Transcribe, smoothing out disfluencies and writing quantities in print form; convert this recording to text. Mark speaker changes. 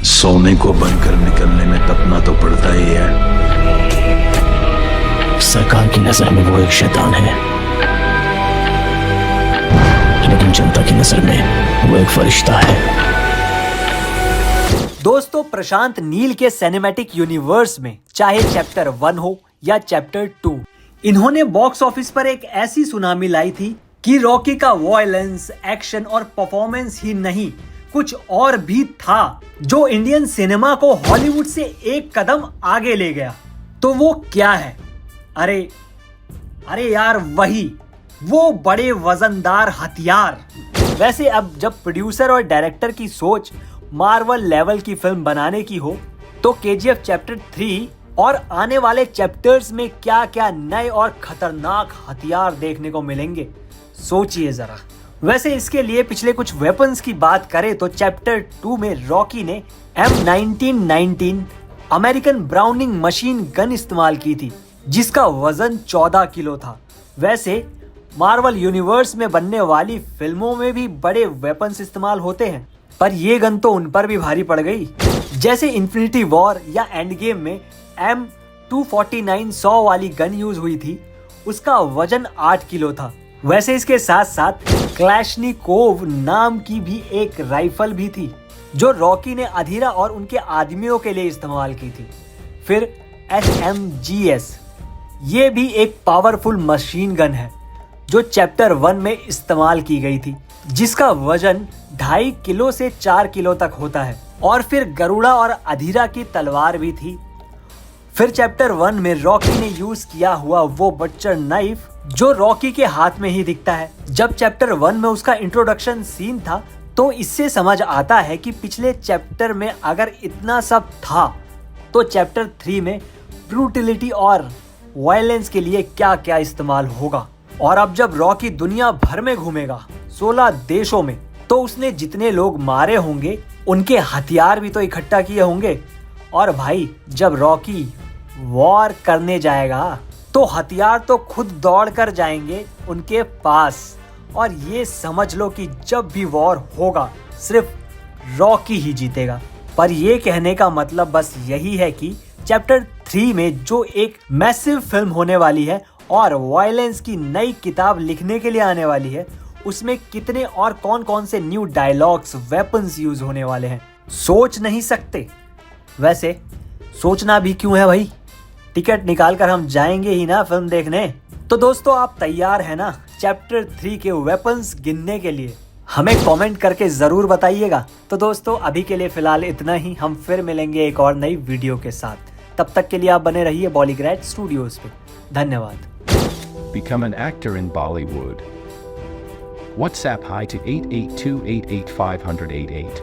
Speaker 1: सोने को बनकर निकलने में तपना तो पड़ता ही है।
Speaker 2: सरकार की नजर में वो एक शैतान है, लेकिन जनता की नजर में वो एक फरिश्ता है।
Speaker 3: दोस्तों, प्रशांत नील के सिनेमैटिक यूनिवर्स में चाहे चैप्टर 1 हो या चैप्टर 2, इन्होंने बॉक्स ऑफिस पर एक ऐसी सुनामी लाई थी कि रॉकी का वॉयलेंस, एक्शन और परफॉर्मेंस ही नहीं, कुछ और भी था जो इंडियन सिनेमा को हॉलीवुड से एक कदम आगे ले गया। तो वो क्या है? अरे यार, वो बड़े वजनदार हथियार। वैसे अब जब प्रोड्यूसर और डायरेक्टर की सोच मार्वल लेवल की फिल्म बनाने की हो, तो केजीएफ चैप्टर 3 और आने वाले चैप्टर्स में क्या क्या नए और खतरनाक हथियार देखने को मिलेंगे, सोचिए जरा। वैसे इसके लिए पिछले कुछ वेपन्स की बात करें तो चैप्टर 2 में रॉकी ने M1919 American browning machine gun इस्तेमाल की थी, जिसका वजन 14 किलो था। वैसे मार्वल यूनिवर्स में बनने वाली फिल्मों में भी बड़े वेपन्स इस्तेमाल होते हैं, पर ये गन तो उन पर भी भारी पड़ गई। जैसे इन्फिनिटी वॉर या एंड गेम में M249 100 वाली गन यूज हुई थी, उसका वजन 8 किलो था। वैसे इसके साथ साथ क्लैशनिकोव नाम की भी एक राइफल भी थी, जो रॉकी ने अधीरा और उनके आदमियों के लिए इस्तेमाल की थी। फिर SMGS, ये भी एक पावरफुल मशीन गन है जो चैप्टर 1 में इस्तेमाल की गई थी, जिसका वजन 2.5 किलो से 4 किलो तक होता है। और फिर गरुड़ा और अधीरा की तलवार भी थी। फिर चैप्टर 1 में रॉकी ने यूज किया हुआ वो बटचर नाइफ, जो रॉकी के हाथ में ही दिखता है। जब चैप्टर 1 में उसका इंट्रोडक्शन सीन था, तो इससे समझ आता है कि पिछले चैप्टर में अगर इतना सब था, तो चैप्टर 3 में ब्रूटिलिटी और वायलेंस के लिए क्या क्या इस्तेमाल होगा। और अब जब रॉकी दुनिया भर में घूमेगा 16 देशों में, तो उसने जितने लोग मारे होंगे उनके हथियार भी तो इकट्ठा किए होंगे। और भाई, जब रॉकी वॉर करने जाएगा तो हथियार तो खुद दौड़ कर जाएंगे उनके पास। और ये समझ लो कि जब भी वॉर होगा सिर्फ रॉकी ही जीतेगा। पर ये कहने का मतलब बस यही है कि चैप्टर 3 में जो एक मैसिव फिल्म होने वाली है और वायलेंस की नई किताब लिखने के लिए आने वाली है, उसमें कितने और कौन कौन से न्यू डायलॉग्स, वेपन्स यूज होने वाले हैं, सोच नहीं सकते। वैसे सोचना भी क्यों है भाई, टिकट निकाल कर हम जाएंगे ही ना फिल्म देखने। तो दोस्तों, आप तैयार हैं ना चैप्टर 3 के वेपन्स गिनने के लिए? हमें कमेंट करके जरूर बताइएगा। तो दोस्तों, अभी के लिए फिलहाल इतना ही। हम फिर मिलेंगे एक और नई वीडियो के साथ। तब तक के लिए आप बने रहिए बॉलीग्रैड स्टूडियोज पे। धन्यवाद।
Speaker 4: Become an actor in Bollywood. WhatsApp hi to 8828850088.